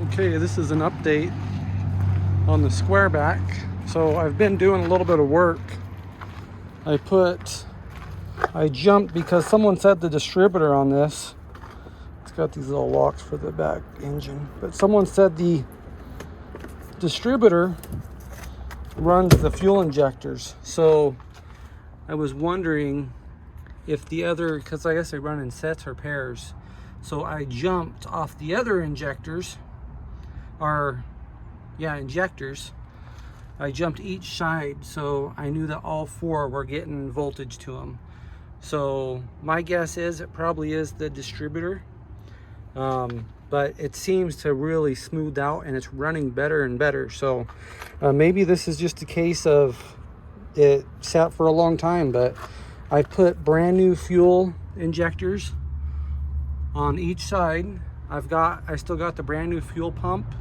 Okay, this is an update on the squareback. So I've been doing a little bit of work. I jumped because someone said the distributor on this, it's got these little locks for the back engine, but someone said the distributor runs the fuel injectors. So I was wondering if the other, because I guess they run in sets or pairs. So I jumped off the other injectors, injectors. I jumped each side, so I knew that all four were getting voltage to them. So my guess is it probably is the distributor, but it seems to really smooth out and it's running better and better. So maybe this is just a case of it sat for a long time, but I put brand new fuel injectors on each side. I still got the brand new fuel pump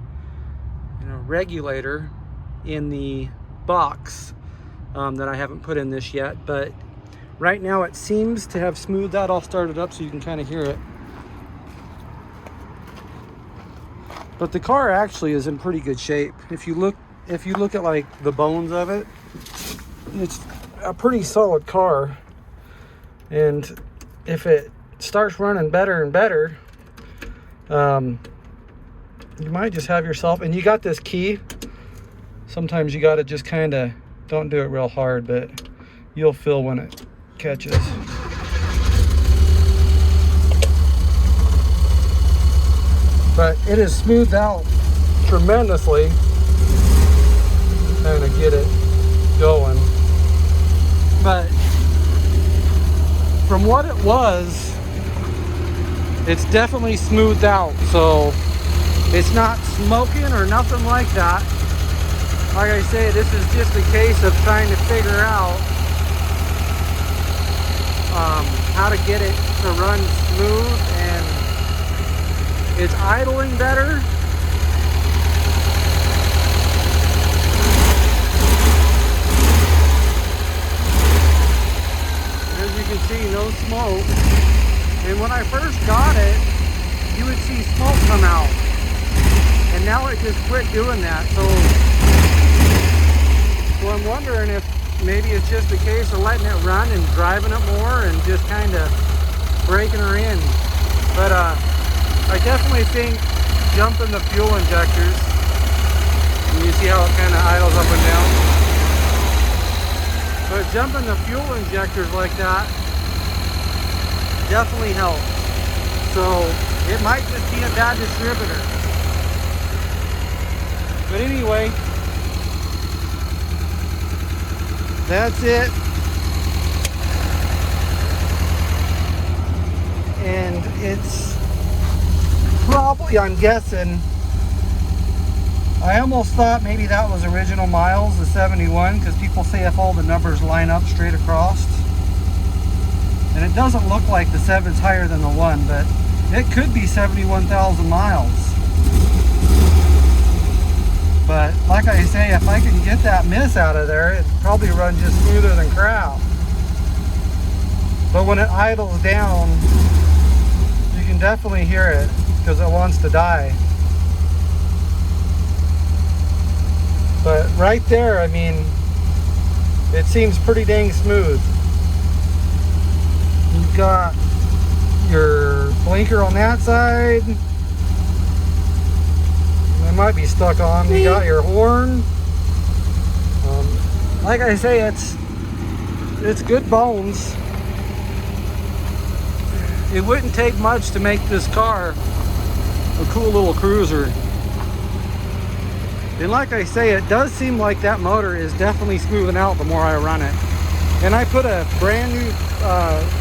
and a regulator in the box that I haven't put in this yet, but right now it seems to have smoothed out. I'll start it up so you can kind of hear it. But the car actually is in pretty good shape. If you look at like the bones of it, it's a pretty solid car. And if it starts running better and better, you might just have yourself, and you got this key. Sometimes you got to just kind of, don't do it real hard, but you'll feel when it catches. But it is smoothed out tremendously. Kind of get it going. But from what it was, it's definitely smoothed out. So it's not smoking or nothing like that. Like I say, this is just a case of trying to figure out how to get it to run smooth, and it's idling better. As you can see, no smoke. And when I first got it, you would see smoke come out. And now it just quit doing that. So I'm wondering if maybe it's just a case of letting it run and driving it more and just kind of breaking her in. But I definitely think jumping the fuel injectors, and you see how it kind of idles up and down. But jumping the fuel injectors like that definitely helps. So it might just be a bad distributor. But anyway, that's it. And it's probably, I'm guessing, I almost thought maybe that was original miles, the 71, because people say if all the numbers line up straight across. And it doesn't look like the 7's higher than the 1, but it could be 71,000 miles. But like I say, if I can get that miss out of there, it probably runs just smoother than crap. But when it idles down, you can definitely hear it because it wants to die. But right there, I mean, it seems pretty dang smooth. You've got your blinker on that side. It might be stuck on. You got your horn. Like I say, it's good bones. It wouldn't take much to make this car a cool little cruiser. And like I say, it does seem like that motor is definitely smoothing out the more I run it. And I put a brand new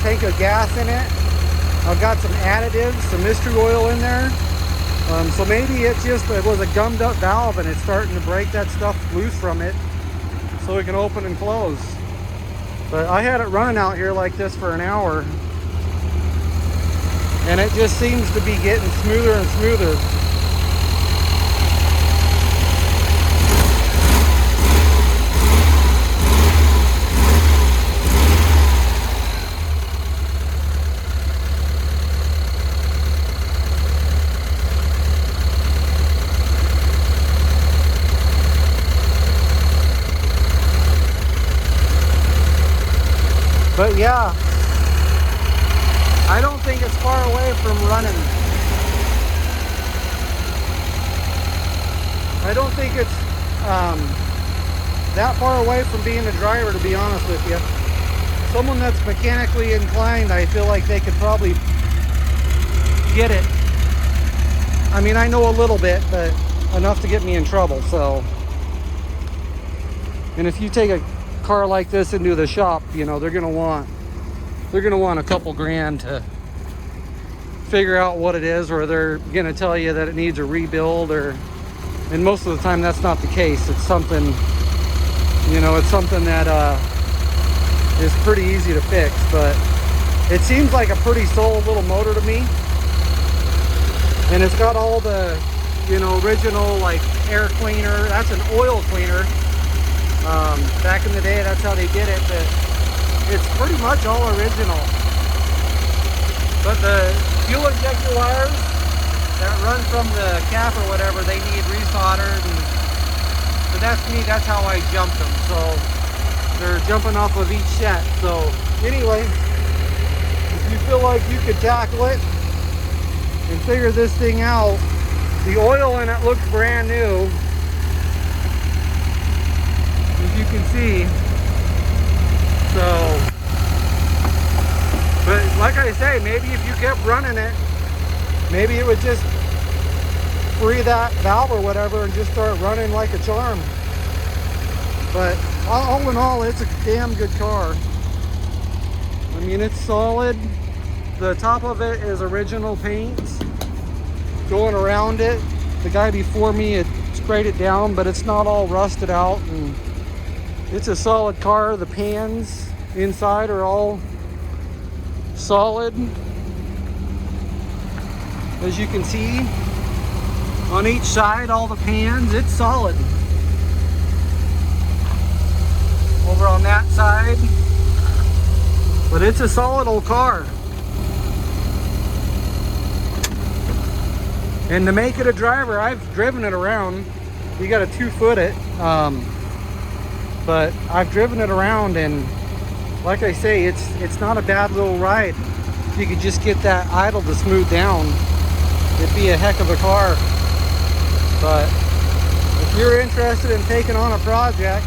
tank of gas in it. I've got some additives, some mystery oil in there. So maybe it was a gummed up valve and it's starting to break that stuff loose from it so it can open and close. But I had it running out here like this for an hour and it just seems to be getting smoother and smoother. Yeah, I don't think it's far away from running. I don't think it's that far away from being a driver, to be honest with you. Someone that's mechanically inclined, I feel like they could probably get it. I mean, I know a little bit, but enough to get me in trouble. So, and if you take a car like this into the shop, you know, they're gonna want a couple grand to figure out what it is, or they're gonna tell you that it needs a rebuild, or, and most of the time that's not the case. It's something, you know, it's something that is pretty easy to fix. But it seems like a pretty solid little motor to me, and it's got all the, you know, original like air cleaner. That's an oil cleaner. Back in the day, that's how they did it, but it's pretty much all original. But the fuel injector wires that run from the cap or whatever, they need resoldered, but that's me, that's how I jumped them. So they're jumping off of each set. So anyway, if you feel like you could tackle it and figure this thing out, the oil in it looks brand new, as you can see. So, but like I say, maybe if you kept running it, maybe it would just free that valve or whatever and just start running like a charm. But all in all, it's a damn good car. I mean, it's solid. The top of it is original paint going around it. The guy before me had sprayed it down, but it's not all rusted out, and it's a solid car. The pans inside are all solid, as you can see on each side. All the pans, it's solid. Over on that side, but it's a solid old car. And to make it a driver, I've driven it around. You got to 2-foot it, but I've driven it around, and like I say, it's not a bad little ride. If you could just get that idle to smooth down, it'd be a heck of a car. But if you're interested in taking on a project,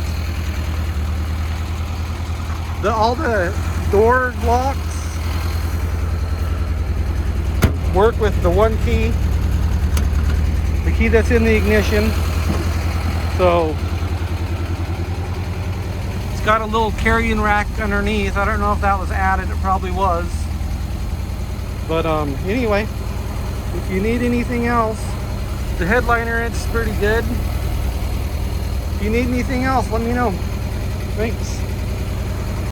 all the door locks work with the one key, the key that's in the ignition. So it's got a little carrying rack underneath. I don't know if that was added, it probably was. But anyway, if you need anything else, the headliner, it's pretty good. If you need anything else, let me know. Thanks.